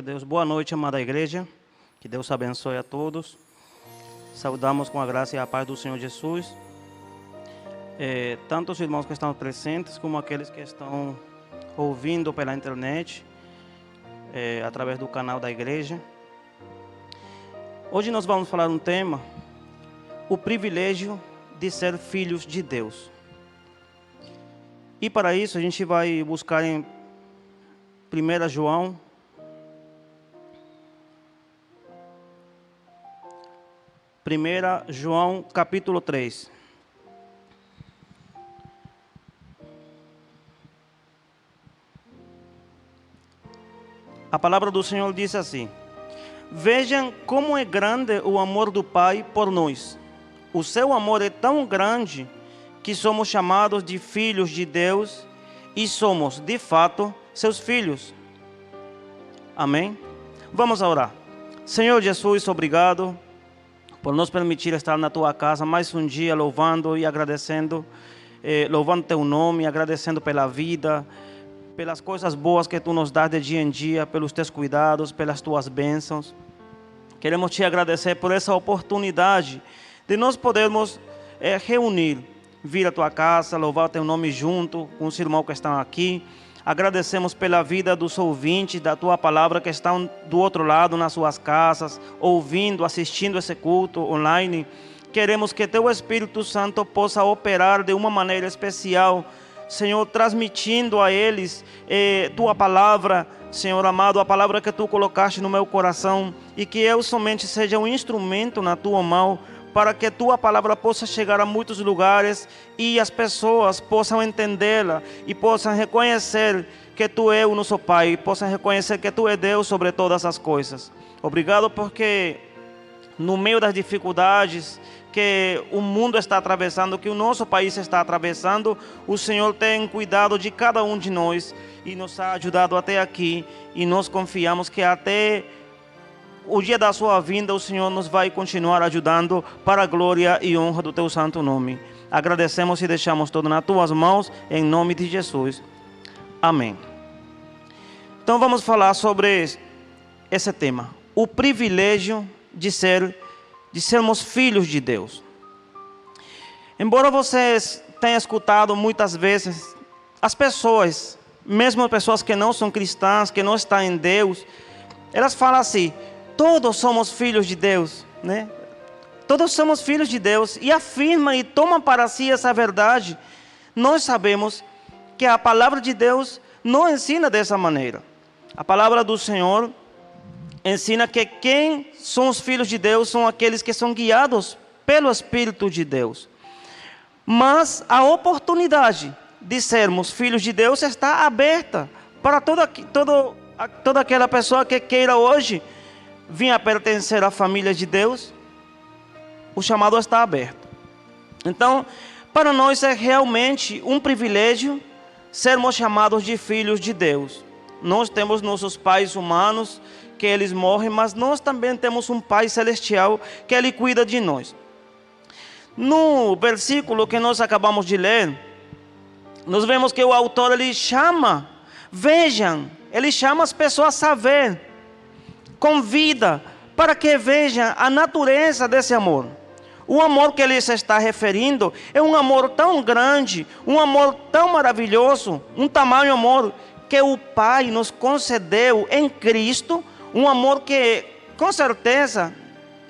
Deus. Boa noite, amada igreja. Que Deus abençoe a todos. Saudamos com a graça e a paz do Senhor Jesus. Tanto os irmãos que estão presentes, como aqueles que estão ouvindo pela internet, através do canal da igreja. Hoje nós vamos falar um tema: o privilégio de ser filhos de Deus. E para isso a gente vai buscar em 1 João, capítulo 3. A palavra do Senhor diz assim: vejam como é grande o amor do Pai por nós. O seu amor é tão grande que somos chamados de filhos de Deus e somos, de fato, seus filhos. Amém? Vamos orar. Senhor Jesus, obrigado por nos permitir estar na tua casa mais um dia, louvando e agradecendo, louvando teu nome, agradecendo pela vida, pelas coisas boas que tu nos dás de dia em dia, pelos teus cuidados, pelas tuas bênçãos. Queremos te agradecer por essa oportunidade de nós podermos reunir, vir à tua casa, louvar o teu nome junto com os irmãos que estão aqui. Agradecemos pela vida dos ouvintes da tua palavra que estão do outro lado nas suas casas, ouvindo, assistindo esse culto online. Queremos que teu Espírito Santo possa operar de uma maneira especial, Senhor, transmitindo a eles tua palavra, Senhor amado, a palavra que tu colocaste no meu coração, e que eu somente seja um instrumento na tua mão, para que tua palavra possa chegar a muitos lugares e as pessoas possam entendê-la e possam reconhecer que tu és o nosso Pai, e possam reconhecer que tu és Deus sobre todas as coisas. Obrigado porque no meio das dificuldades que o mundo está atravessando, que o nosso país está atravessando, o Senhor tem cuidado de cada um de nós e nos ha ajudado até aqui, e nós confiamos que até o dia da sua vinda, o Senhor nos vai continuar ajudando para a glória e honra do teu santo nome. Agradecemos e deixamos tudo nas tuas mãos, em nome de Jesus. Amém. Então vamos falar sobre esse tema: o privilégio de sermos filhos de Deus. Embora vocês tenham escutado muitas vezes as pessoas, mesmo pessoas que não são cristãs, que não estão em Deus, elas falam assim: todos somos filhos de Deus, né? Todos somos filhos de Deus, e afirma e toma para si essa verdade. Nós sabemos que a palavra de Deus não ensina dessa maneira. A palavra do Senhor ensina que quem são os filhos de Deus são aqueles que são guiados pelo Espírito de Deus. Mas a oportunidade de sermos filhos de Deus está aberta para toda aquela pessoa que queira hoje vir a pertencer à família de Deus. O chamado está aberto. Então, para nós é realmente um privilégio sermos chamados de filhos de Deus. Nós temos nossos pais humanos, que eles morrem, mas nós também temos um Pai celestial que Ele cuida de nós. No versículo que nós acabamos de ler, nós vemos que o autor ele chama, vejam, ele chama as pessoas a ver, convida para que vejam a natureza desse amor. O amor que ele se está referindo é um amor tão grande, um amor tão maravilhoso, um tamanho amor que o Pai nos concedeu em Cristo, um amor que com certeza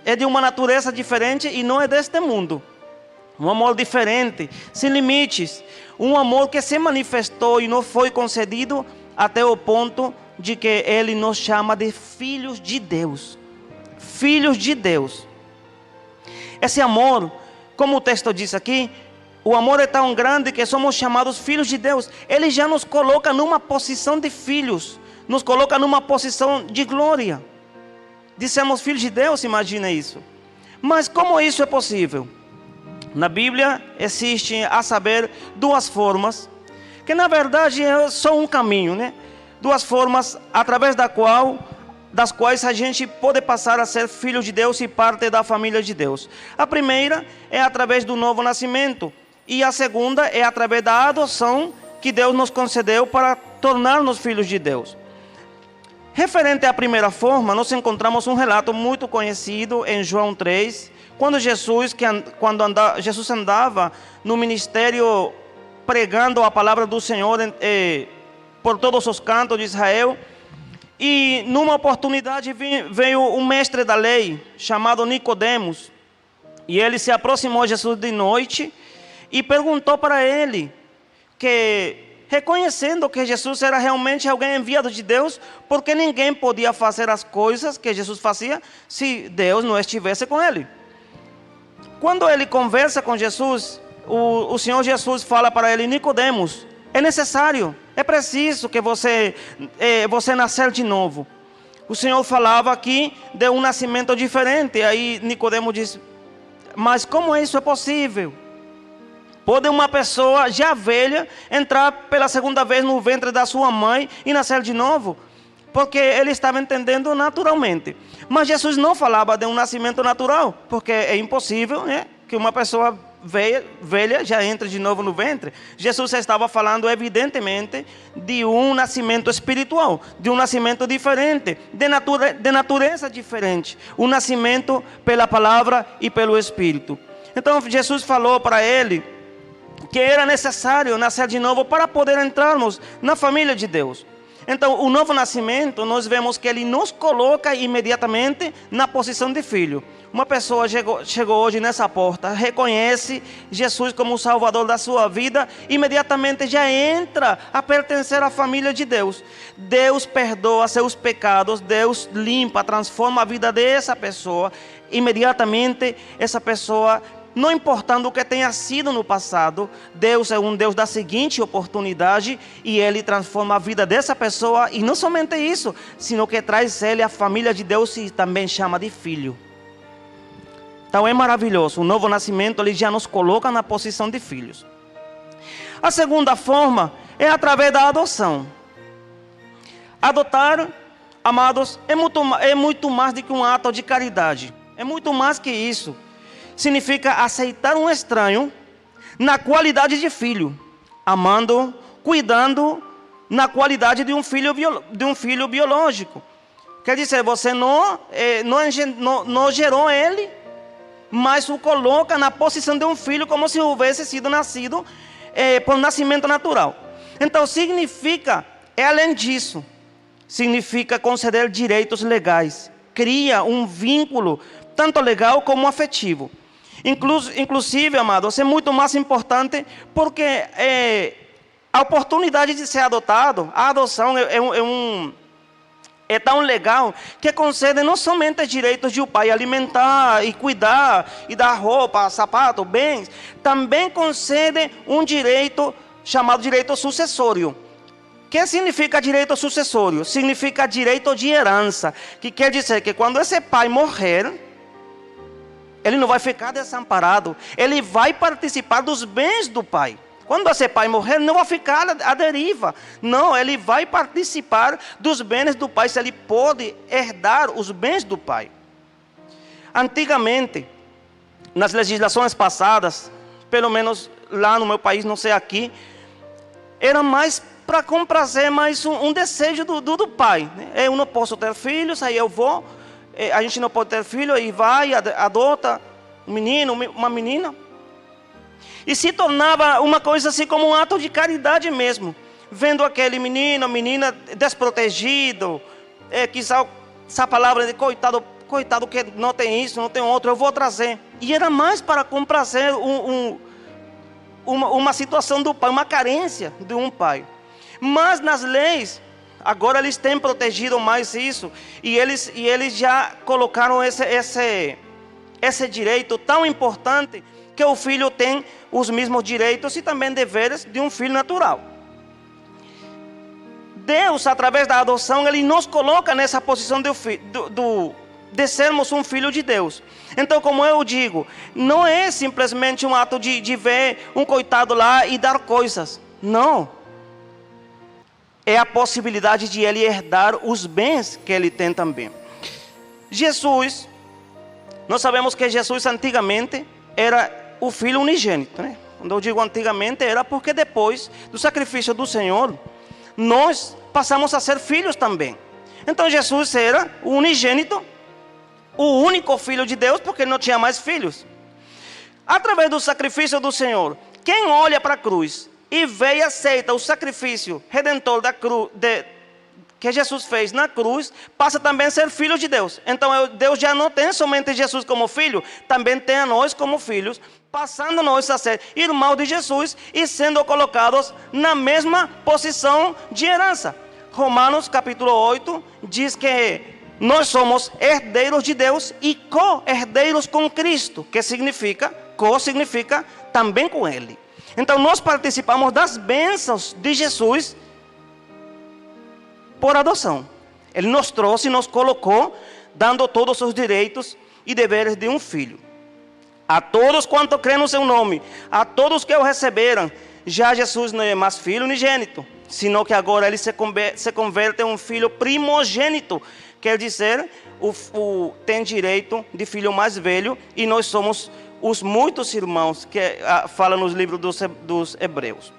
é de uma natureza diferente e não é deste mundo. Um amor diferente, sem limites, um amor que se manifestou e nos foi concedido até o ponto de que Ele nos chama de filhos de Deus. Filhos de Deus. Esse amor, como o texto diz aqui, o amor é tão grande que somos chamados filhos de Deus. Ele já nos coloca numa posição de filhos, nos coloca numa posição de glória, de sermos filhos de Deus, imagina isso. Mas como isso é possível? Na Bíblia existem, a saber, duas formas, que na verdade é só um caminho, né? Duas formas através das quais a gente pode passar a ser filho de Deus e parte da família de Deus. A primeira é através do novo nascimento, e a segunda é através da adoção que Deus nos concedeu para tornar-nos filhos de Deus. Referente à primeira forma, nós encontramos um relato muito conhecido em João 3, quando Jesus andava no ministério pregando a palavra do Senhor por todos os cantos de Israel. E numa oportunidade veio um mestre da lei chamado Nicodemos, e ele se aproximou de Jesus de noite e perguntou para ele, que reconhecendo que Jesus era realmente alguém enviado de Deus, porque ninguém podia fazer as coisas que Jesus fazia se Deus não estivesse com ele. Quando ele conversa com Jesus, o Senhor Jesus fala para ele: Nicodemos, é necessário, é preciso que você nascer de novo. O Senhor falava aqui de um nascimento diferente. Aí Nicodemos diz: mas como isso é possível? Pode uma pessoa já velha entrar pela segunda vez no ventre da sua mãe e nascer de novo? Porque ele estava entendendo naturalmente. Mas Jesus não falava de um nascimento natural, porque é impossível, né, que uma pessoa velha já entre de novo no ventre. Jesus estava falando evidentemente de um nascimento espiritual, de um nascimento diferente, de natureza diferente, um nascimento pela palavra e pelo Espírito. Então Jesus falou para ele que era necessário nascer de novo para poder entrarmos na família de Deus. Então, o novo nascimento, nós vemos que ele nos coloca imediatamente na posição de filho. Uma pessoa chegou hoje nessa porta, reconhece Jesus como o Salvador da sua vida, imediatamente já entra a pertencer à família de Deus. Deus perdoa seus pecados, Deus limpa, transforma a vida dessa pessoa. Imediatamente, essa pessoa, não importando o que tenha sido no passado, Deus é um Deus da seguinte oportunidade, e Ele transforma a vida dessa pessoa, e não somente isso, sino que traz ele à família de Deus e também chama de filho. Então é maravilhoso, o novo nascimento ele já nos coloca na posição de filhos. A segunda forma é através da adoção. Adotar, amados, é muito mais do que um ato de caridade, é muito mais que isso. Significa aceitar um estranho na qualidade de filho, amando, cuidando na qualidade de um filho biológico. Quer dizer, você não gerou ele, mas o coloca na posição de um filho como se houvesse sido nascido por nascimento natural. Então significa, além disso, significa conceder direitos legais, cria um vínculo tanto legal como afetivo. Inclusive, amados, é muito mais importante porque a oportunidade de ser adotado, a adoção é tão legal que concede não somente direitos de o pai alimentar e cuidar e dar roupa, sapato, bens, também concede um direito chamado direito sucessório. O que significa direito sucessório? Significa direito de herança, que quer dizer que quando esse pai morrer, ele não vai ficar desamparado, ele vai participar dos bens do pai. Quando esse pai morrer, não vai ficar à deriva. Não, ele vai participar dos bens do pai, se ele pode herdar os bens do pai. Antigamente, nas legislações passadas, pelo menos lá no meu país, não sei aqui, era mais para comprazer mais um desejo do pai. Eu não posso ter filhos, aí eu vou. A gente não pode ter filho, e vai, adota um menino, uma menina. E se tornava uma coisa assim como um ato de caridade mesmo. Vendo aquele menino, menina desprotegido, quizá essa palavra de coitado que não tem isso, não tem outro, eu vou trazer. E era mais para comprazer uma situação do pai, uma carência de um pai. Mas nas leis, agora eles têm protegido mais isso, e eles já colocaram esse direito tão importante, que o filho tem os mesmos direitos e também deveres de um filho natural. Deus, através da adoção, Ele nos coloca nessa posição de sermos um filho de Deus. Então, como eu digo, não é simplesmente um ato de ver um coitado lá e dar coisas. Não. É a possibilidade de ele herdar os bens que ele tem também. Jesus, nós sabemos que Jesus antigamente era o filho unigênito, né? Quando eu digo antigamente, era porque depois do sacrifício do Senhor, nós passamos a ser filhos também. Então Jesus era o unigênito, o único filho de Deus, porque não tinha mais filhos. Através do sacrifício do Senhor, quem olha para a cruz e vê e aceita o sacrifício redentor da cruz, que Jesus fez na cruz, passa também a ser filho de Deus. Então Deus já não tem somente Jesus como filho, também tem a nós como filhos, passando nós a ser irmãos de Jesus e sendo colocados na mesma posição de herança. Romanos capítulo 8 diz que nós somos herdeiros de Deus e co-herdeiros com Cristo, que significa, co-significa também com Ele. Então nós participamos das bênçãos de Jesus por adoção. Ele nos trouxe e nos colocou, dando todos os direitos e deveres de um filho. A todos quanto creem no seu nome, a todos que o receberam, já Jesus não é mais filho unigênito, sino que agora ele se converte em um filho primogênito. Quer dizer, tem direito de filho mais velho, e nós somos os muitos irmãos que fala nos livros dos Hebreus.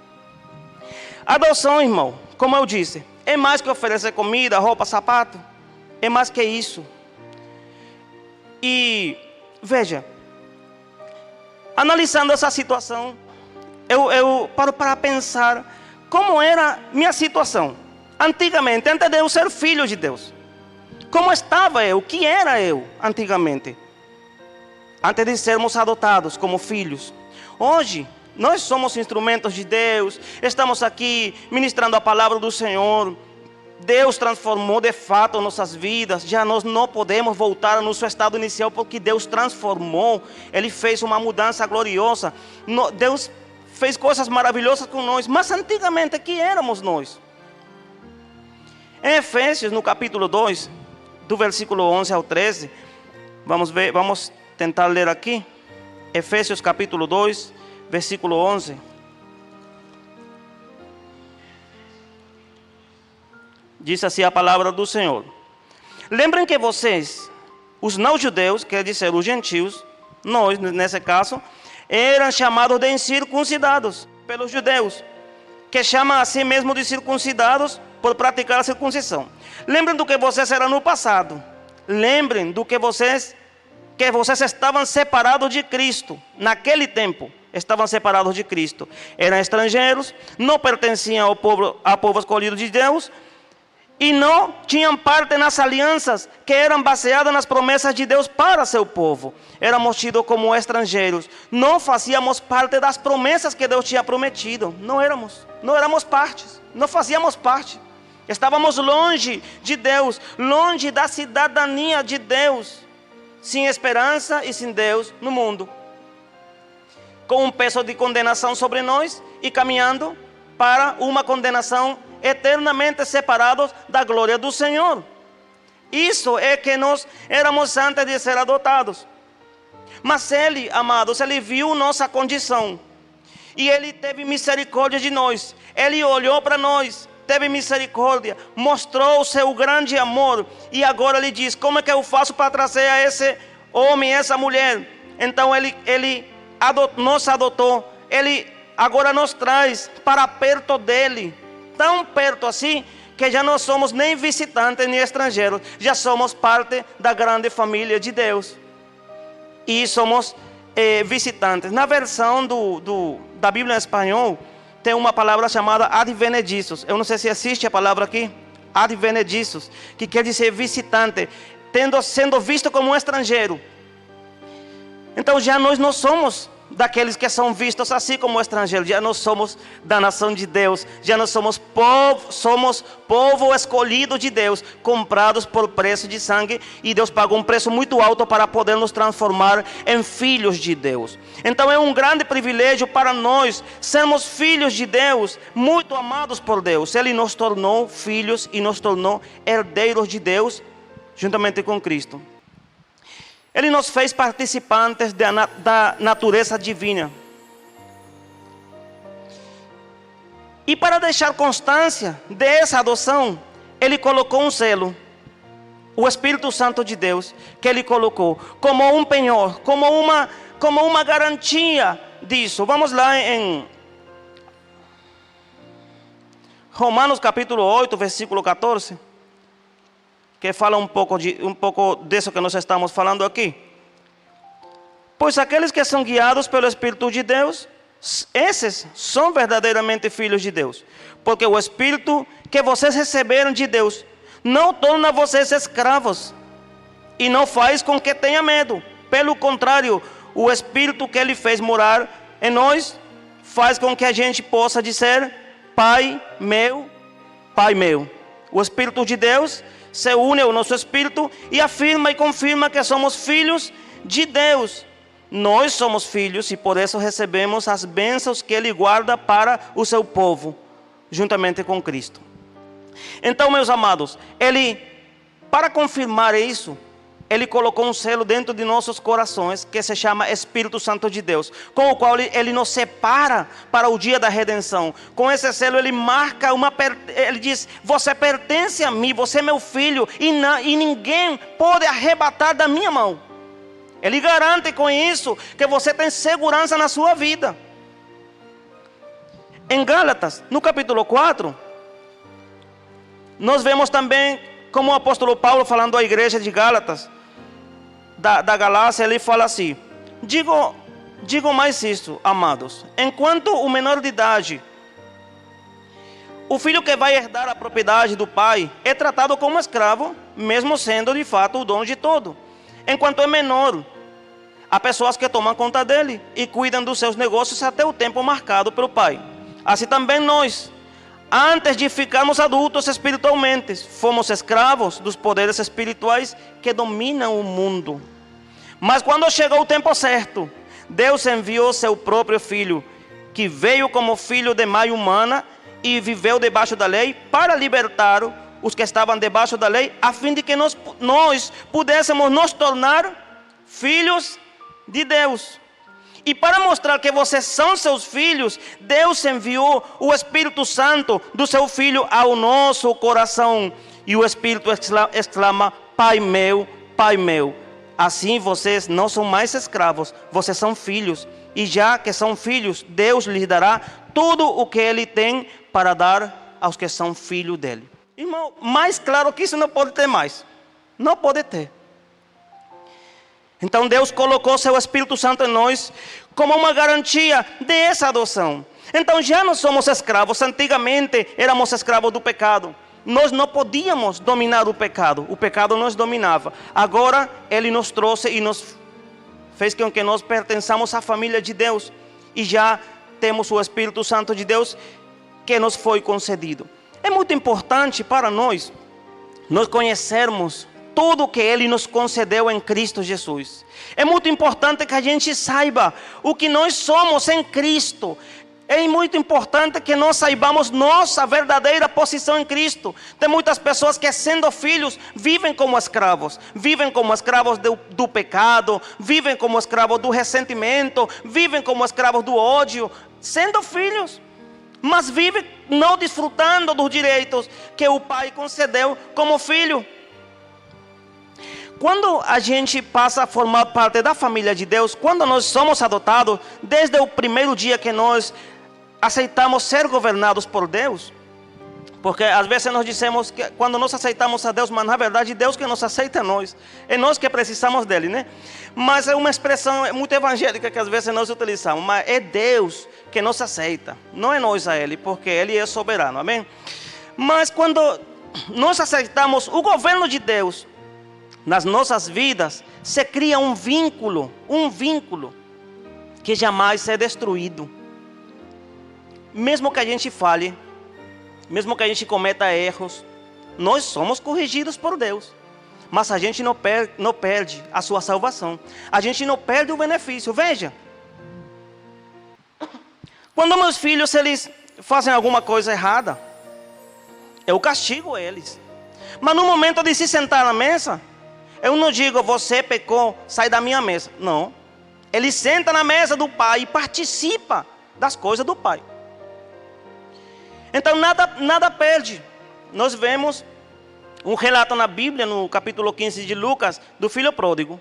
Adoção, irmão, como eu disse, é mais que oferecer comida, roupa, sapato. É mais que isso. E veja, analisando essa situação, eu paro para pensar como era minha situação antigamente, antes de eu ser filho de Deus. Como estava eu? O que era eu antigamente? Antes de sermos adotados como filhos. Hoje, nós somos instrumentos de Deus, estamos aqui ministrando a palavra do Senhor. Deus transformou de fato nossas vidas, já nós não podemos voltar ao nosso estado inicial, porque Deus transformou, Ele fez uma mudança gloriosa. Deus fez coisas maravilhosas com nós, mas antigamente, que éramos nós? Em Efésios, no capítulo 2, do versículo 11 ao 13, vamos tentar ler aqui. Efésios capítulo 2, versículo 11. Diz assim a palavra do Senhor: lembrem que vocês, os não-judeus, quer dizer os gentios, nós nesse caso, eram chamados de incircuncidados pelos judeus, que chamam a si mesmo de circuncidados por praticar a circuncisão. Lembrem do que vocês eram no passado. Lembrem do que vocês estavam separados de Cristo. Naquele tempo, estavam separados de Cristo. Eram estrangeiros, não pertenciam ao povo escolhido de Deus, e não tinham parte nas alianças que eram baseadas nas promessas de Deus para seu povo. Éramos tidos como estrangeiros. Não fazíamos parte das promessas que Deus tinha prometido. Não éramos partes. Não fazíamos parte. Estávamos longe de Deus, longe da cidadania de Deus, sem esperança e sem Deus no mundo, com um peso de condenação sobre nós e caminhando para uma condenação eternamente separados da glória do Senhor. Isso é que nós éramos antes de ser adotados. Mas Ele, amados, Ele viu nossa condição e Ele teve misericórdia de nós. Ele olhou para nós, teve misericórdia, mostrou o seu grande amor, e agora Ele diz: como é que eu faço para trazer a esse homem, essa mulher? Então Ele nos adotou, Ele agora nos traz para perto dEle, tão perto assim, que já não somos nem visitantes nem estrangeiros, já somos parte da grande família de Deus, e somos visitantes. Na versão da Bíblia em espanhol, tem uma palavra chamada advenedizos. Eu não sei se existe a palavra aqui, advenedizos, que quer dizer visitante, sendo visto como um estrangeiro. Então já nós não somos daqueles que são vistos assim como estrangeiros, já nós somos da nação de Deus, já nós somos povo escolhido de Deus, comprados por preço de sangue, e Deus pagou um preço muito alto para poder nos transformar em filhos de Deus. Então é um grande privilégio para nós sermos filhos de Deus, muito amados por Deus. Ele nos tornou filhos e nos tornou herdeiros de Deus, juntamente com Cristo. Ele nos fez participantes da natureza divina. E para deixar constância dessa adoção, Ele colocou um selo, o Espírito Santo de Deus, que Ele colocou como um penhor, como uma garantia disso. Vamos lá em Romanos capítulo 8, versículo 14. que fala um pouco disso que nós estamos falando aqui. Pois aqueles que são guiados pelo Espírito de Deus, esses são verdadeiramente filhos de Deus. Porque o Espírito que vocês receberam de Deus não torna vocês escravos e não faz com que tenha medo. Pelo contrário, o Espírito que Ele fez morar em nós faz com que a gente possa dizer: Pai meu, Pai meu. O Espírito de Deus se une ao nosso Espírito e afirma e confirma que somos filhos de Deus. Nós somos filhos e por isso recebemos as bênçãos que Ele guarda para o seu povo, juntamente com Cristo. Então, meus amados, Ele, para confirmar isso, Ele colocou um selo dentro de nossos corações, que se chama Espírito Santo de Deus, com o qual Ele nos separa para o dia da redenção. Com esse selo Ele marca Ele diz: você pertence a mim, você é meu filho, e ninguém pode arrebatar da minha mão. Ele garante com isso que você tem segurança na sua vida. Em Gálatas, no capítulo 4, nós vemos também como o apóstolo Paulo, falando à igreja de Gálatas, da Galácia, ele fala assim: digo mais isto, amados, enquanto o menor de idade, o filho que vai herdar a propriedade do pai é tratado como escravo, mesmo sendo de fato o dono de todo. Enquanto é menor, há pessoas que tomam conta dele e cuidam dos seus negócios até o tempo marcado pelo pai. Assim também nós, antes de ficarmos adultos espiritualmente, fomos escravos dos poderes espirituais que dominam o mundo. Mas quando chegou o tempo certo, Deus enviou seu próprio Filho, que veio como filho de mãe humana e viveu debaixo da lei, para libertar os que estavam debaixo da lei, a fim de que nós pudéssemos nos tornar filhos de Deus. E para mostrar que vocês são seus filhos, Deus enviou o Espírito Santo do seu Filho ao nosso coração. E o Espírito exclama: Pai meu, Pai meu. Assim vocês não são mais escravos, vocês são filhos. E já que são filhos, Deus lhes dará tudo o que Ele tem para dar aos que são filhos dEle. Irmão, mais claro que isso não pode ter mais. Não pode ter. Então Deus colocou seu Espírito Santo em nós como uma garantia dessa adoção. Então já não somos escravos. Antigamente éramos escravos do pecado. Nós não podíamos dominar o pecado nos dominava. Agora Ele nos trouxe e nos fez com que nós pertençamos à família de Deus. E já temos o Espírito Santo de Deus que nos foi concedido. É muito importante para nós conhecermos tudo que Ele nos concedeu em Cristo Jesus. É muito importante que a gente saiba o que nós somos em Cristo. É muito importante que nós saibamos nossa verdadeira posição em Cristo. Tem muitas pessoas que, sendo filhos, vivem como escravos. Vivem como escravos do pecado, vivem como escravos do ressentimento, vivem como escravos do ódio, sendo filhos. Mas vivem não desfrutando dos direitos que o Pai concedeu como filho. Quando a gente passa a formar parte da família de Deus, quando nós somos adotados, desde o primeiro dia que nós aceitamos ser governados por Deus, porque às vezes nós dizemos que quando nós aceitamos a Deus, mas na verdade Deus que nos aceita é nós que precisamos dele, né? Mas é uma expressão muito evangélica que às vezes nós utilizamos, mas é Deus que nos aceita, não é nós a Ele, porque Ele é soberano, amém? Mas quando nós aceitamos o governo de Deus nas nossas vidas, se cria um vínculo que jamais é destruído. Mesmo que a gente falhe, mesmo que a gente cometa erros, nós somos corrigidos por Deus. Mas a gente não perde a sua salvação. A gente não perde o benefício. Veja, quando meus filhos eles fazem alguma coisa errada, eu castigo eles. Mas no momento de se sentar na mesa, eu não digo: você pecou, sai da minha mesa. Não. Ele senta na mesa do pai e participa das coisas do pai. Então nada perde. Nós vemos um relato na Bíblia, no capítulo 15 de Lucas, do filho pródigo.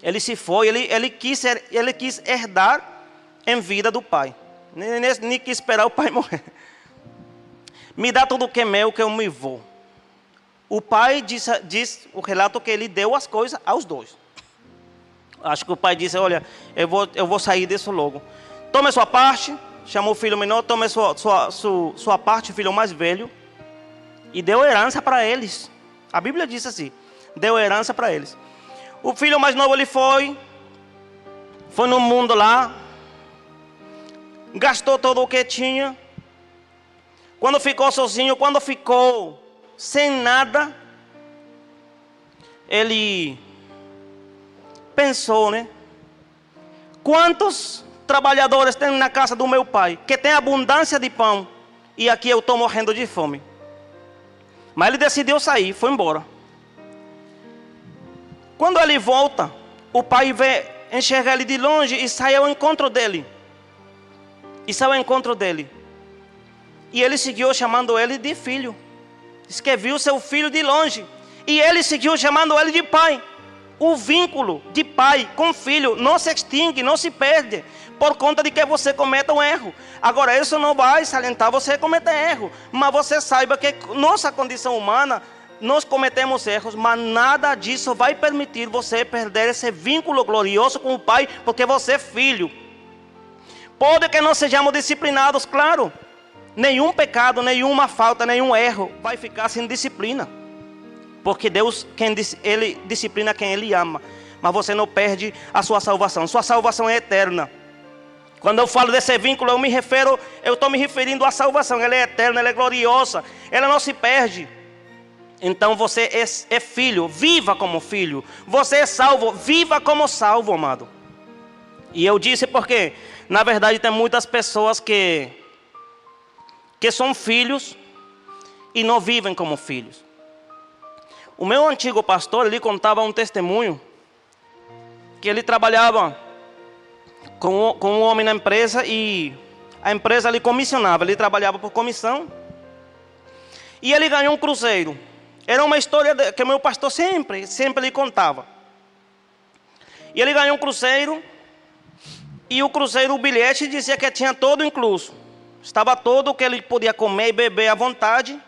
Ele se foi, ele quis herdar em vida do pai. Nem quis esperar o pai morrer. Me dá tudo que é meu, que eu me vou. O pai diz o relato que ele deu as coisas aos dois. Acho que o pai disse, olha, eu vou sair disso logo. Tome sua parte, chamou o filho menor, tome sua parte, o filho mais velho, e deu herança para eles. A Bíblia diz assim, deu herança para eles. O filho mais novo, ele foi no mundo lá, gastou todo o que tinha. Quando ficou sozinho, quando ficou sem nada, ele pensou, né? Quantos trabalhadores tem na casa do meu pai, que tem abundância de pão, e aqui eu estou morrendo de fome. Mas ele decidiu sair, foi embora. Quando ele volta, o pai enxerga ele de longe e sai ao encontro dele. E ele seguiu chamando ele de filho. Diz que viu seu filho de longe. E ele seguiu chamando ele de pai. O vínculo de pai com filho não se extingue, não se perde, por conta de que você cometa um erro. Agora, isso não vai salientar você cometer erro. Mas você saiba que nossa condição humana, nós cometemos erros, mas nada disso vai permitir você perder esse vínculo glorioso com o pai, porque você é filho. Pode que não sejamos disciplinados, claro. Nenhum pecado, nenhuma falta, nenhum erro vai ficar sem disciplina. Porque Deus, Ele disciplina quem Ele ama. Mas você não perde a sua salvação. Sua salvação é eterna. Quando eu falo desse vínculo, eu estou me referindo à salvação. Ela é eterna, ela é gloriosa. Ela não se perde. Então você é filho, viva como filho. Você é salvo, viva como salvo, amado. E eu disse porque, na verdade, tem muitas pessoas que são filhos e não vivem como filhos. O meu antigo pastor, ele contava um testemunho que ele trabalhava com um homem na empresa e a empresa lhe comissionava, ele trabalhava por comissão e ele ganhou um cruzeiro. Era uma história que o meu pastor sempre lhe contava. E ele ganhou um cruzeiro e o cruzeiro, o bilhete dizia que tinha todo incluso. Estava todo o que ele podia comer e beber à vontade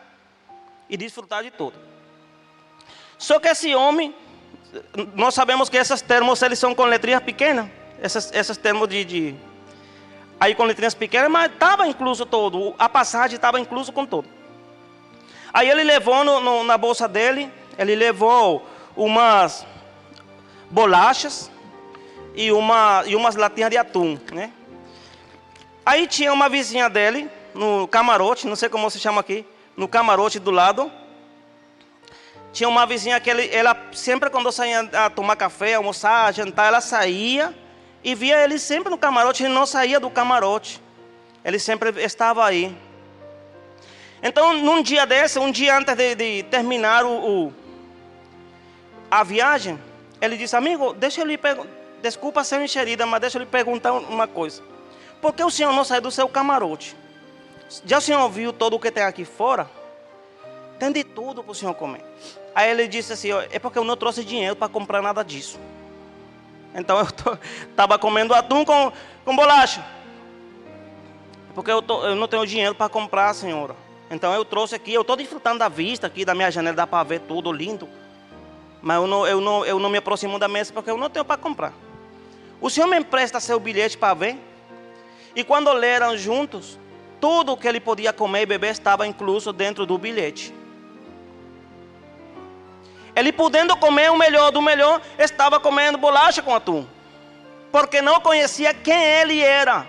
e desfrutar de tudo. Só que esse homem, nós sabemos que esses termos eles são com letrinhas pequenas, esses termos aí com letrinhas pequenas, mas estava incluso todo, a passagem estava incluso com tudo. Aí ele levou na bolsa dele, ele levou umas bolachas e umas latinhas de atum, né? Aí tinha uma vizinha dele no camarote, não sei como se chama aqui, no camarote do lado. Tinha uma vizinha que ela sempre quando saía a tomar café, almoçar, jantar, ela saía e via ele sempre no camarote, ele não saía do camarote. Ele sempre estava aí. Então, num dia desse, um dia antes de terminar a viagem, ele disse, amigo, desculpa ser enxerida, mas deixa eu lhe perguntar uma coisa. Por que o senhor não sai do seu camarote? Já o senhor viu todo o que tem aqui fora? Tem de tudo para o senhor comer. Aí ele disse assim, é porque eu não trouxe dinheiro para comprar nada disso. Então eu estava comendo atum com bolacha. Porque eu não tenho dinheiro para comprar, senhora. Então eu trouxe aqui, eu estou desfrutando da vista aqui da minha janela, dá para ver tudo lindo. Mas eu não me aproximo da mesa porque eu não tenho para comprar. O senhor me empresta seu bilhete para ver? E quando leram juntos, tudo o que ele podia comer e beber estava incluso dentro do bilhete. Ele podendo comer o melhor do melhor, estava comendo bolacha com atum. Porque não conhecia quem ele era.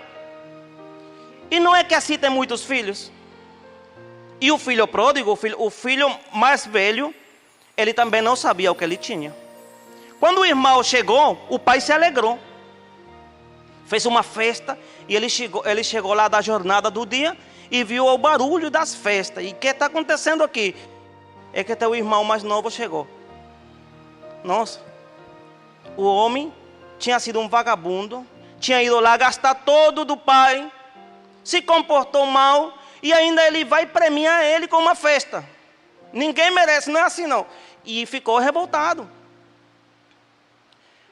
E não é que assim tem muitos filhos. E o filho pródigo, o filho mais velho, ele também não sabia o que ele tinha. Quando o irmão chegou, o pai se alegrou. Fez uma festa e ele chegou lá da jornada do dia e viu o barulho das festas. E o que está acontecendo aqui? É que teu irmão mais novo chegou. Nossa, o homem tinha sido um vagabundo, tinha ido lá gastar todo do pai, se comportou mal e ainda ele vai premiar ele com uma festa. Ninguém merece, não é assim não. E ficou revoltado.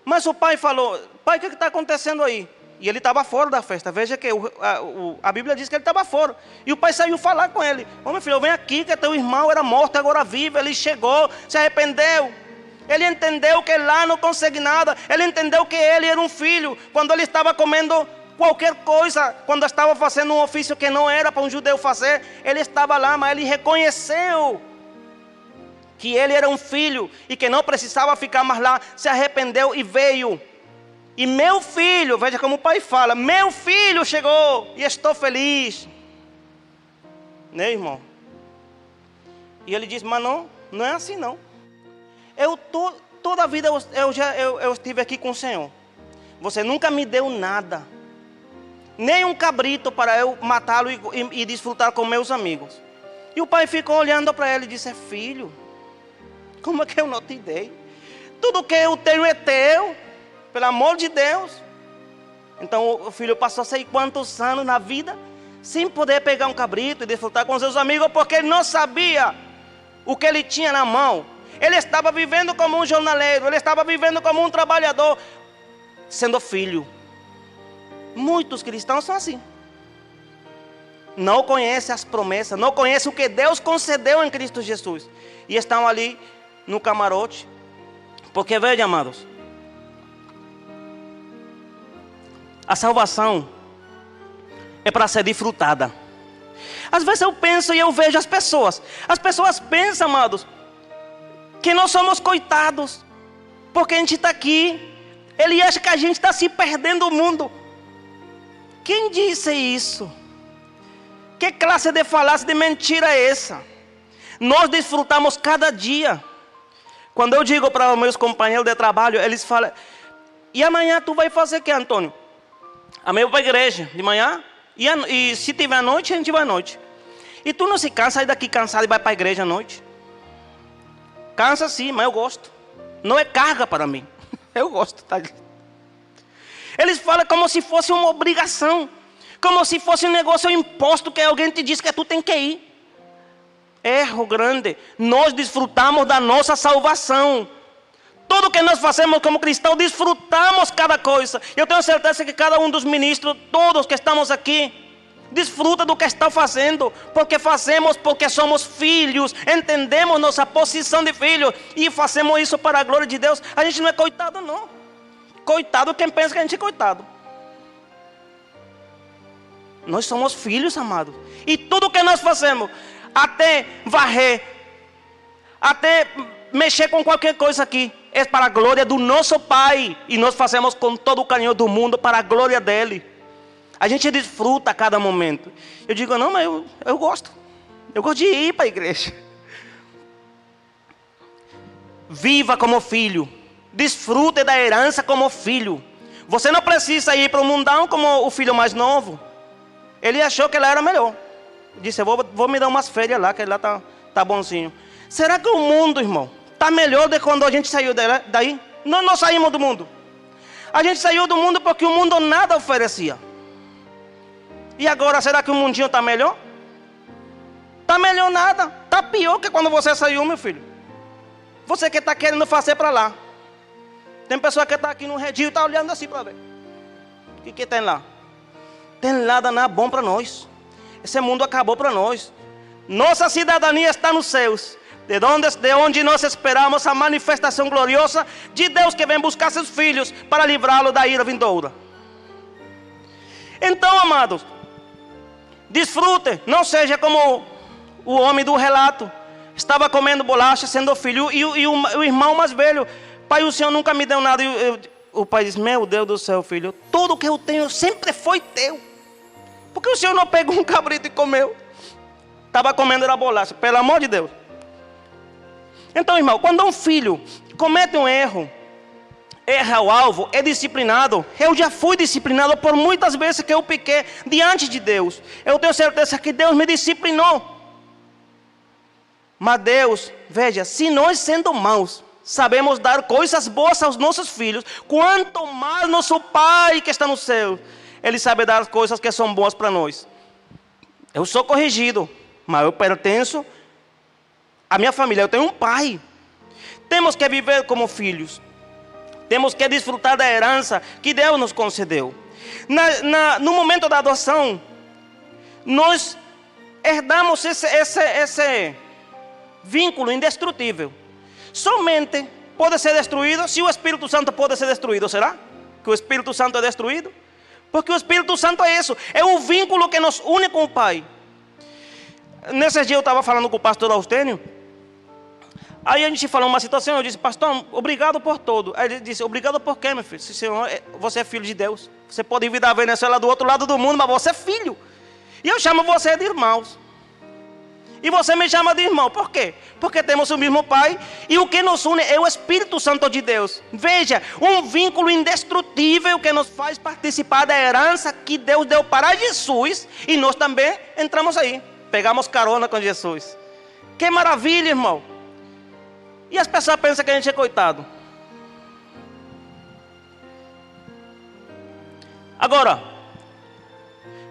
Mas o pai falou, pai, o que está acontecendo aí? E ele estava fora da festa. Veja que a Bíblia diz que ele estava fora. E o pai saiu falar com ele. Ô meu filho, vem aqui que teu irmão era morto, agora vive. Ele chegou, se arrependeu. Ele entendeu que lá não consegue nada. Ele entendeu que ele era um filho. Quando ele estava comendo qualquer coisa, quando estava fazendo um ofício que não era para um judeu fazer, ele estava lá, mas ele reconheceu que ele era um filho e que não precisava ficar mais lá. Se arrependeu e veio. E meu filho, veja como o pai fala, meu filho chegou e estou feliz. Né, irmão? E ele diz, mas não é assim não. Toda a vida eu estive aqui com o Senhor. Você nunca me deu nada. Nem um cabrito para eu matá-lo e desfrutar com meus amigos. E o pai ficou olhando para ele e disse, filho, como é que eu não te dei? Tudo que eu tenho é teu. Pelo amor de Deus. Então o filho passou sei quantos anos na vida sem poder pegar um cabrito e desfrutar com seus amigos, porque ele não sabia o que ele tinha na mão. Ele estava vivendo como um jornaleiro, ele estava vivendo como um trabalhador, sendo filho. Muitos cristãos são assim. Não conhecem as promessas, não conhecem o que Deus concedeu em Cristo Jesus. E estão ali no camarote. Porque veja, amados, a salvação é para ser desfrutada. Às vezes eu penso e eu vejo as pessoas pensam, amados, que nós somos coitados, porque a gente está aqui. Ele acha que a gente está se perdendo do mundo. Quem disse isso? Que classe de falácia, de mentira é essa? Nós desfrutamos cada dia. Quando eu digo para os meus companheiros de trabalho, eles falam, e amanhã tu vai fazer o que, Antônio? Amanhã eu vou para a igreja de manhã, e se tiver à noite, a gente vai à noite. E tu não se cansa, sai daqui cansado e vai para a igreja à noite? Cansa sim, mas eu gosto. Não é carga para mim. Eu gosto, tá? Eles falam como se fosse uma obrigação, como se fosse um negócio, um imposto que alguém te diz que tu tem que ir. Erro grande. Nós desfrutamos da nossa salvação. Tudo que nós fazemos como cristãos, desfrutamos cada coisa. Eu tenho certeza que cada um dos ministros, todos que estamos aqui, desfruta do que está fazendo, porque fazemos porque somos filhos, entendemos nossa posição de filho e fazemos isso para a glória de Deus. A gente não é coitado não. Coitado quem pensa que a gente é coitado. Nós somos filhos, amados. E tudo que nós fazemos, até varrer, até mexer com qualquer coisa aqui, é para a glória do nosso Pai. E nós fazemos com todo o carinho do mundo para a glória dEle. A gente desfruta a cada momento. Eu digo, não, mas eu gosto. Eu gosto de ir para a igreja. Viva como filho. Desfrute da herança como filho. Você não precisa ir para o mundão como o filho mais novo. Ele achou que lá era melhor. Disse, eu vou me dar umas férias lá, que lá tá bonzinho. Será que o mundo, irmão, está melhor do que quando a gente saiu daí? Nós saímos do mundo. A gente saiu do mundo porque o mundo nada oferecia. E agora, será que o mundinho está melhor? Está melhor nada. Está pior que quando você saiu, meu filho. Você que está querendo fazer para lá. Tem pessoa que está aqui no redil e está olhando assim para ver. O que tem lá? Tem nada bom para nós. Esse mundo acabou para nós. Nossa cidadania está nos céus. De onde nós esperamos a manifestação gloriosa de Deus que vem buscar seus filhos para livrá-lo da ira vindoura. Então, amados, desfrute, não seja como o homem do relato. Estava comendo bolacha, sendo filho, e o irmão mais velho, pai, o Senhor nunca me deu nada. O pai diz, meu Deus do céu, filho, tudo que eu tenho sempre foi teu. Por que o Senhor não pegou um cabrito e comeu? Estava comendo era bolacha, pelo amor de Deus. Então, irmão, quando um filho comete um erro, erra o alvo, é disciplinado. Eu já fui disciplinado por muitas vezes que eu pequei diante de Deus. Eu tenho certeza que Deus me disciplinou. Mas Deus, veja, se nós sendo maus, sabemos dar coisas boas aos nossos filhos, quanto mais nosso Pai que está no céu, Ele sabe dar coisas que são boas para nós. Eu sou corrigido, mas eu pertenço à minha família, eu tenho um pai. Temos que viver como filhos. Temos que desfrutar da herança que Deus nos concedeu. No momento da adoção, nós herdamos esse vínculo indestrutível. Somente pode ser destruído se o Espírito Santo pode ser destruído. Será que o Espírito Santo é destruído? Porque o Espírito Santo é isso, é o vínculo que nos une com o Pai. Nesse dia eu estava falando com o pastor Austênio. Aí a gente falou uma situação, eu disse: pastor, obrigado por tudo. Aí ele disse: obrigado por quê, meu filho? Senhor, você é filho de Deus. Você pode vir da Venezuela do outro lado do mundo, mas você é filho. E eu chamo você de irmãos. E você me chama de irmão. Por quê? Porque temos o mesmo Pai. E o que nos une é o Espírito Santo de Deus. Veja, um vínculo indestrutível que nos faz participar da herança que Deus deu para Jesus. E nós também entramos aí. Pegamos carona com Jesus. Que maravilha, irmão. E as pessoas pensam que a gente é coitado. Agora,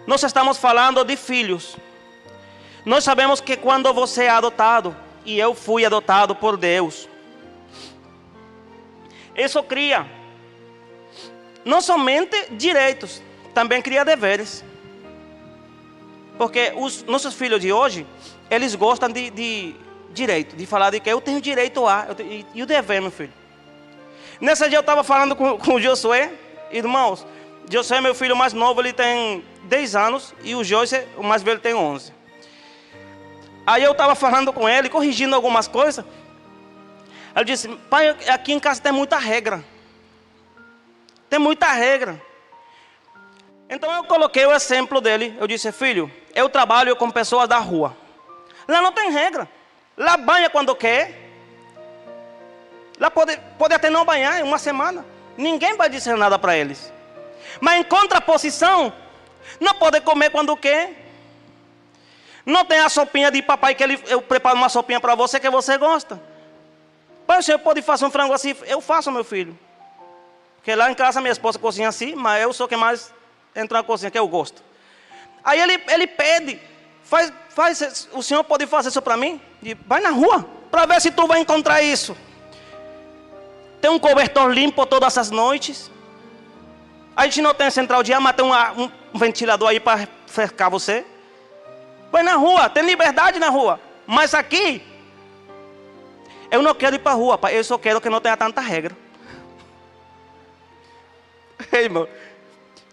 nós estamos falando de filhos. Nós sabemos que quando você é adotado, e eu fui adotado por Deus, isso cria não somente direitos, também cria deveres. Porque os nossos filhos de hoje, eles gostam de direito, de falar de que eu tenho direito a, e o dever, meu filho. Nesse dia eu estava falando com o Josué, irmãos, Josué é meu filho mais novo, ele tem 10 anos, e o Joyce, o mais velho, tem 11. Aí eu estava falando com ele, corrigindo algumas coisas. Ele disse: pai, aqui em casa tem muita regra. Tem muita regra. Então eu coloquei o exemplo dele. Eu disse: filho, eu trabalho com pessoas da rua. Lá não tem regra. Lá banha quando quer. Lá pode até não banhar em uma semana. Ninguém vai dizer nada para eles. Mas em contraposição, não pode comer quando quer. Não tem a sopinha de papai que eu preparo uma sopinha para você que você gosta. Pai, o senhor pode fazer um frango assim? Eu faço, meu filho. Porque lá em casa minha esposa cozinha assim, mas eu sou quem mais entra na cozinha, que eu gosto. Aí ele pede: o senhor pode fazer isso para mim? E vai na rua, para ver se tu vai encontrar isso. Tem um cobertor limpo todas as noites. A gente não tem central de ar, mas tem um ventilador aí para cercar você. Vai na rua, tem liberdade na rua. Mas aqui, eu não quero ir para a rua, pai. Eu só quero que não tenha tanta regra. Ei, irmão,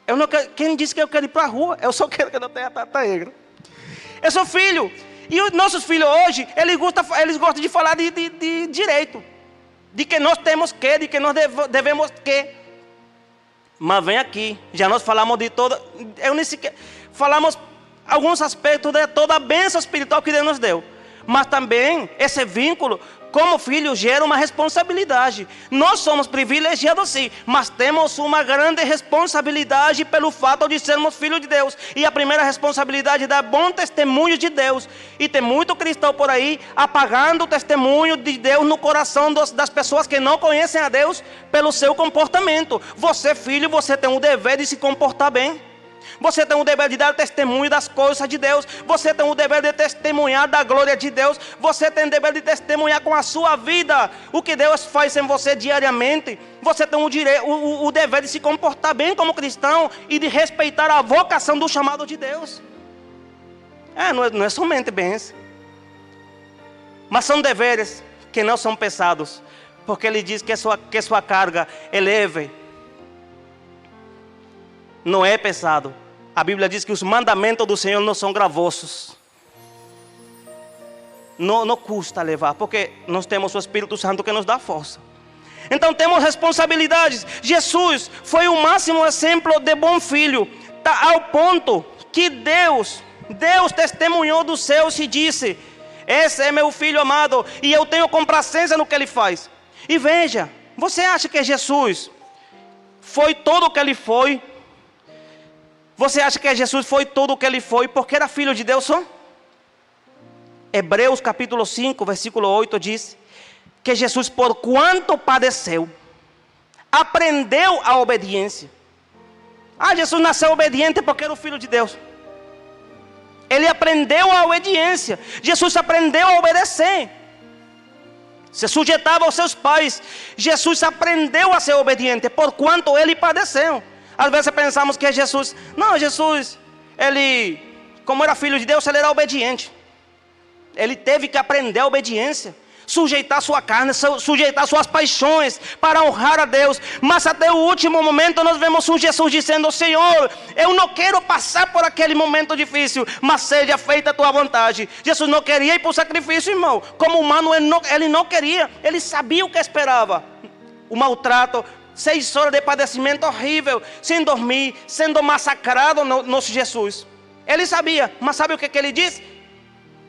eu não quero, quem disse que eu quero ir para a rua? Eu só quero que não tenha tanta regra. Eu sou filho. E os nossos filhos hoje, eles gostam de falar de direito. De que nós temos que, de que nós devemos que. Mas vem aqui, já nós falamos de toda... Eu nem sequer... Falamos alguns aspectos de toda a bênção espiritual que Deus nos deu. Mas também esse vínculo, como filho, gera uma responsabilidade. Nós somos privilegiados sim, mas temos uma grande responsabilidade pelo fato de sermos filhos de Deus. E a primeira responsabilidade é dar bom testemunho de Deus. E tem muito cristão por aí apagando o testemunho de Deus no coração das pessoas que não conhecem a Deus pelo seu comportamento. Você, filho, você tem o dever de se comportar bem. Você tem o dever de dar testemunho das coisas de Deus. Você tem o dever de testemunhar da glória de Deus. Você tem o dever de testemunhar com a sua vida o que Deus faz em você diariamente. Você tem o dever de se comportar bem como cristão e de respeitar a vocação do chamado de Deus. Não é somente bens, mas são deveres que não são pesados, porque Ele diz que sua carga é leve. Não é pesado. A Bíblia diz que os mandamentos do Senhor não são gravosos. Não custa levar, porque nós temos o Espírito Santo que nos dá força. Então temos responsabilidades. Jesus foi o máximo exemplo de bom filho, ao ponto que Deus testemunhou dos céus e disse: esse é meu filho amado, e eu tenho complacência no que ele faz. E veja, você acha que Jesus foi todo o que ele foi? Você acha que Jesus foi tudo o que ele foi porque era filho de Deus só? Hebreus capítulo 5, versículo 8 diz que Jesus, por quanto padeceu, aprendeu a obediência. Jesus nasceu obediente porque era o filho de Deus. Ele aprendeu a obediência. Jesus aprendeu a obedecer. Se sujeitava aos seus pais. Jesus aprendeu a ser obediente por quanto ele padeceu. Às vezes pensamos que Jesus... Não, Jesus, ele, como era filho de Deus, ele era obediente. Ele teve que aprender a obediência. Sujeitar sua carne, sujeitar suas paixões para honrar a Deus. Mas até o último momento nós vemos um Jesus dizendo: Senhor, eu não quero passar por aquele momento difícil, mas seja feita a tua vontade. Jesus não queria ir para o sacrifício, irmão. Como humano ele não queria. Ele sabia o que esperava. O maltrato, 6 horas de padecimento horrível, sem dormir, sendo massacrado nosso Jesus. Ele sabia, mas sabe o que ele disse?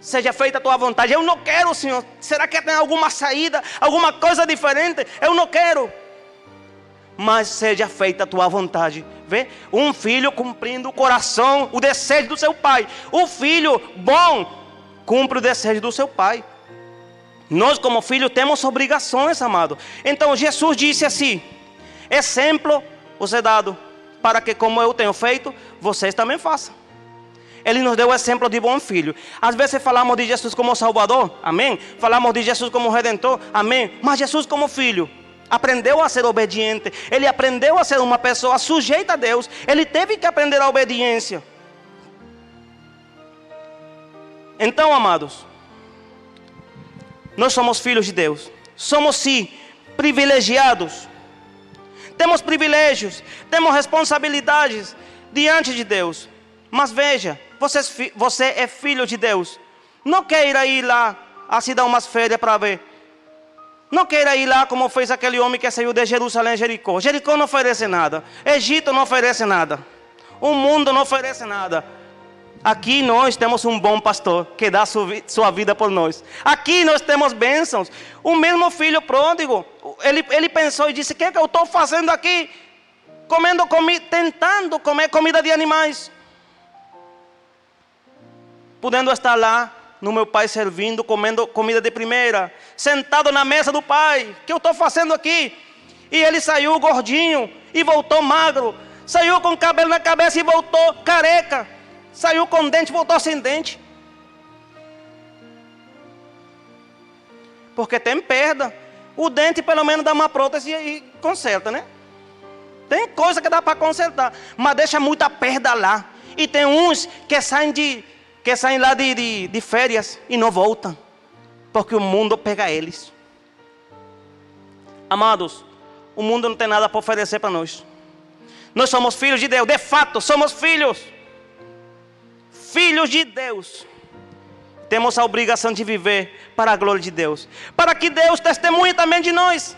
Seja feita a tua vontade. Eu não quero, Senhor. Será que tem alguma saída? Alguma coisa diferente? Eu não quero. Mas seja feita a tua vontade. Vê? Um filho cumprindo o coração, o desejo do seu pai. O filho bom cumpre o desejo do seu pai. Nós como filhos temos obrigações, amado. Então Jesus disse assim: exemplo vos é dado, para que como eu tenho feito, vocês também façam. Ele nos deu o exemplo de bom filho. Às vezes falamos de Jesus como Salvador, amém. Falamos de Jesus como Redentor, amém. Mas Jesus como filho aprendeu a ser obediente. Ele aprendeu a ser uma pessoa sujeita a Deus. Ele teve que aprender a obediência. Então, amados, nós somos filhos de Deus. Somos sim privilegiados. Temos privilégios, temos responsabilidades diante de Deus. Mas veja, você é filho de Deus. Não queira ir lá a se dar umas férias para ver. Não queira ir lá como fez aquele homem que saiu de Jerusalém a Jericó. Jericó não oferece nada. Egito não oferece nada. O mundo não oferece nada. Aqui nós temos um bom pastor que dá sua vida por nós. Aqui nós temos bênçãos. O mesmo filho pródigo, ele pensou e disse: o que é que eu estou fazendo aqui? Tentando comer comida de animais. Podendo estar lá no meu pai servindo, comendo comida de primeira, sentado na mesa do pai. O que eu estou fazendo aqui? E ele saiu gordinho e voltou magro. Saiu com cabelo na cabeça e voltou careca. Saiu com dente e voltou sem dente. Porque tem perda. O dente pelo menos dá uma prótese e conserta, né? Tem coisa que dá para consertar, mas deixa muita perda lá. E tem uns que saem lá de férias e não voltam, porque o mundo pega eles. Amados, o mundo não tem nada para oferecer para nós. Nós somos filhos de Deus, de fato, somos filhos de Deus. Temos a obrigação de viver para a glória de Deus, para que Deus testemunhe também de nós,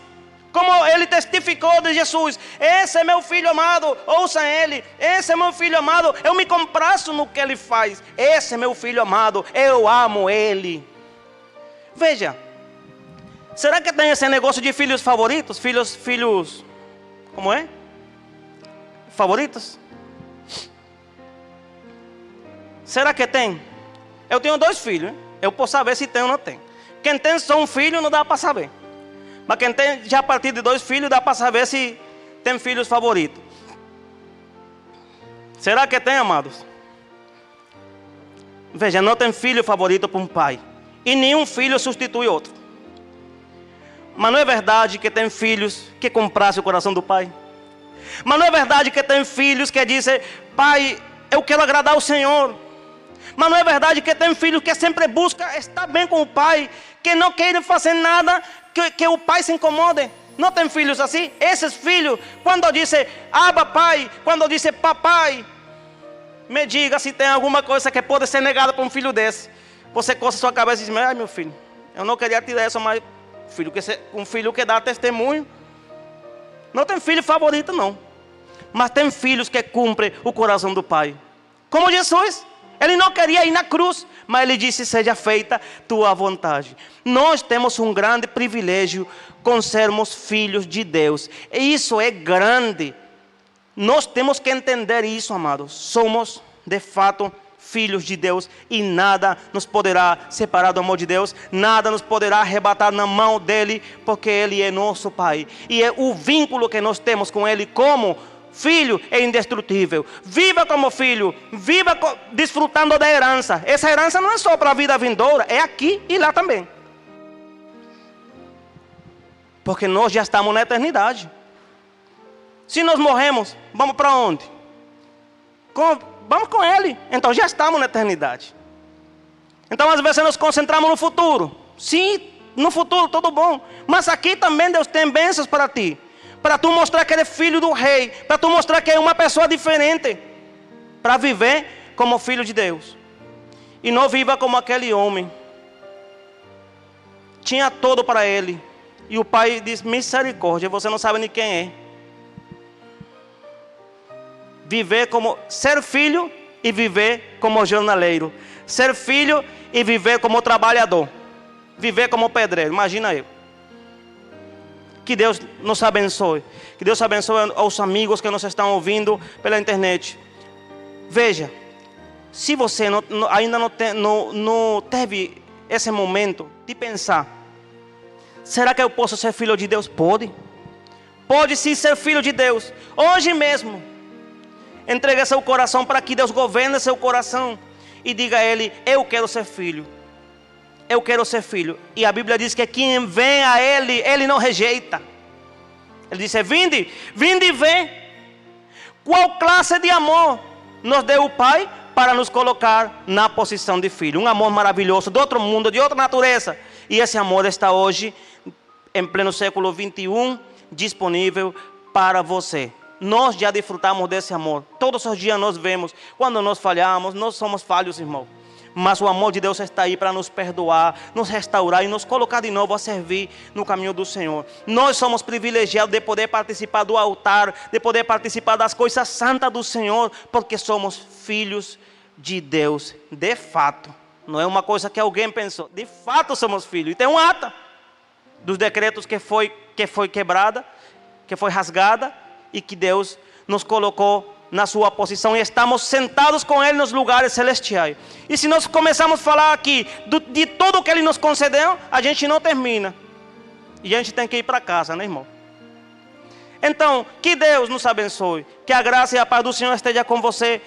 como Ele testificou de Jesus. Esse é meu filho amado, ouça Ele. Esse é meu filho amado, eu me compraço no que Ele faz. Esse é meu filho amado, eu amo Ele. Veja, será que tem esse negócio de filhos favoritos? Filhos, como é? Favoritos? Será que tem? Eu tenho 2 filhos, hein? Eu posso saber se tem ou não tem. Quem tem só um filho não dá para saber. Mas quem tem já a partir de 2 filhos, dá para saber se tem filhos favoritos. Será que tem, amados? Veja, não tem filho favorito para um pai. E nenhum filho substitui outro. Mas não é verdade que tem filhos que comprassem o coração do pai? Mas não é verdade que tem filhos que dizem: pai, eu quero agradar o Senhor. Mas não é verdade que tem filhos que sempre buscam estar bem com o pai, que não querem fazer nada que o pai se incomode? Não tem filhos assim? Esses filhos, quando dizem Abba pai, quando dizem papai, me diga se tem alguma coisa que pode ser negada para um filho desse. Você coça sua cabeça e diz: ai meu filho, eu não queria tirar isso, mas um filho que dá testemunho. Não tem filho favorito não, mas tem filhos que cumprem o coração do pai. Como Jesus, ele não queria ir na cruz, mas ele disse: seja feita tua vontade. Nós temos um grande privilégio com sermos filhos de Deus. E isso é grande. Nós temos que entender isso, amados. Somos, de fato, filhos de Deus. E nada nos poderá separar do amor de Deus. Nada nos poderá arrebatar na mão dEle, porque Ele é nosso Pai. E é o vínculo que nós temos com Ele como filho é indestrutível. Viva como filho, viva desfrutando da herança. Essa herança não é só para a vida vindoura, é aqui e lá também. Porque nós já estamos na eternidade. Se nós morremos, vamos para onde? Vamos com Ele. Então já estamos na eternidade. Então às vezes nos concentramos no futuro. Sim, no futuro tudo bom. Mas aqui também Deus tem bênçãos para ti. Para tu mostrar que ele é filho do rei. Para tu mostrar que é uma pessoa diferente. Para viver como filho de Deus. E não viva como aquele homem. Tinha tudo para ele. E o pai diz, misericórdia, você não sabe nem quem é. Viver como, ser filho e viver como jornaleiro. Ser filho e viver como trabalhador. Viver como pedreiro, imagina eu. Que Deus nos abençoe. Que Deus abençoe aos amigos que nos estão ouvindo pela internet. Veja, se você ainda não teve esse momento de pensar, será que eu posso ser filho de Deus? Pode. Pode sim ser filho de Deus. Hoje mesmo, entregue seu coração para que Deus governe seu coração. E diga a Ele, eu quero ser filho. Eu quero ser filho. E a Bíblia diz que quem vem a Ele, Ele não rejeita. Ele disse, vinde e vê. Qual classe de amor nos deu o Pai para nos colocar na posição de filho? Um amor maravilhoso, de outro mundo, de outra natureza. E esse amor está hoje, em pleno século 21, disponível para você. Nós já desfrutamos desse amor. Todos os dias nós vemos. Quando nós falhamos, nós somos falhos, irmão. Mas o amor de Deus está aí para nos perdoar, nos restaurar e nos colocar de novo a servir no caminho do Senhor. Nós somos privilegiados de poder participar do altar, de poder participar das coisas santas do Senhor, porque somos filhos de Deus, de fato. Não é uma coisa que alguém pensou. De fato somos filhos. E tem um ata dos decretos que foi quebrada, que foi rasgada, e que Deus nos colocou na sua posição e estamos sentados com Ele nos lugares celestiais. E se nós começarmos a falar aqui de tudo que Ele nos concedeu, a gente não termina. E a gente tem que ir para casa, né, irmão? Então, que Deus nos abençoe. Que a graça e a paz do Senhor esteja com você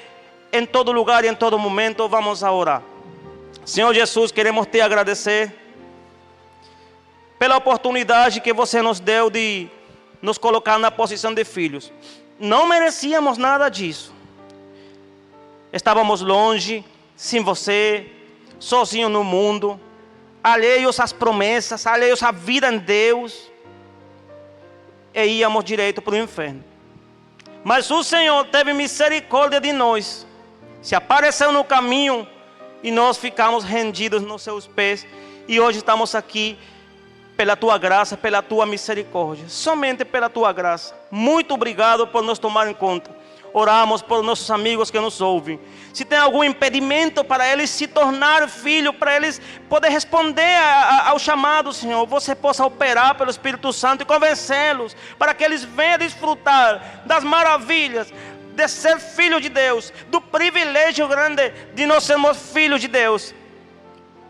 em todo lugar e em todo momento. Vamos a orar. Senhor Jesus, queremos te agradecer pela oportunidade que você nos deu de nos colocar na posição de filhos. Não merecíamos nada disso. Estávamos longe, sem você, sozinhos no mundo, alheios às promessas, alheios à vida em Deus, e íamos direito para o inferno. Mas o Senhor teve misericórdia de nós, se apareceu no caminho e nós ficamos rendidos nos seus pés, e hoje estamos aqui pela tua graça, pela tua misericórdia, somente pela tua graça. Muito obrigado por nos tomar em conta. Oramos por nossos amigos que nos ouvem. Se tem algum impedimento para eles se tornar filho, para eles poder responder ao chamado, Senhor, você possa operar pelo Espírito Santo e convencê-los, para que eles venham desfrutar das maravilhas de ser filho de Deus, do privilégio grande de nós sermos filhos de Deus.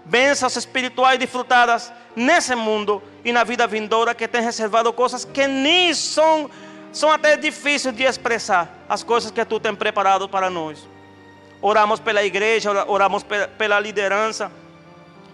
Bênçãos espirituais desfrutadas nesse mundo e na vida vindoura, que tem reservado coisas que nem são até difíceis de expressar, as coisas que tu tem preparado para nós. Oramos pela igreja, oramos pela liderança,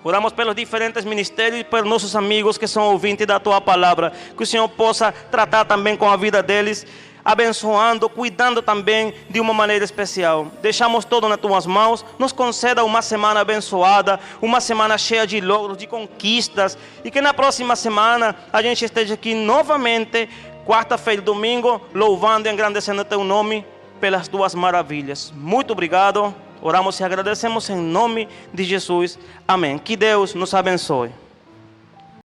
oramos pelos diferentes ministérios e pelos nossos amigos que são ouvintes da tua palavra, que o Senhor possa tratar também com a vida deles, abençoando, cuidando também de uma maneira especial. Deixamos tudo nas tuas mãos. Nos conceda uma semana abençoada, uma semana cheia de logros, de conquistas, e que na próxima semana a gente esteja aqui novamente, quarta-feira e domingo, louvando e engrandecendo teu nome pelas tuas maravilhas. Muito obrigado. Oramos e agradecemos em nome de Jesus. Amém. Que Deus nos abençoe.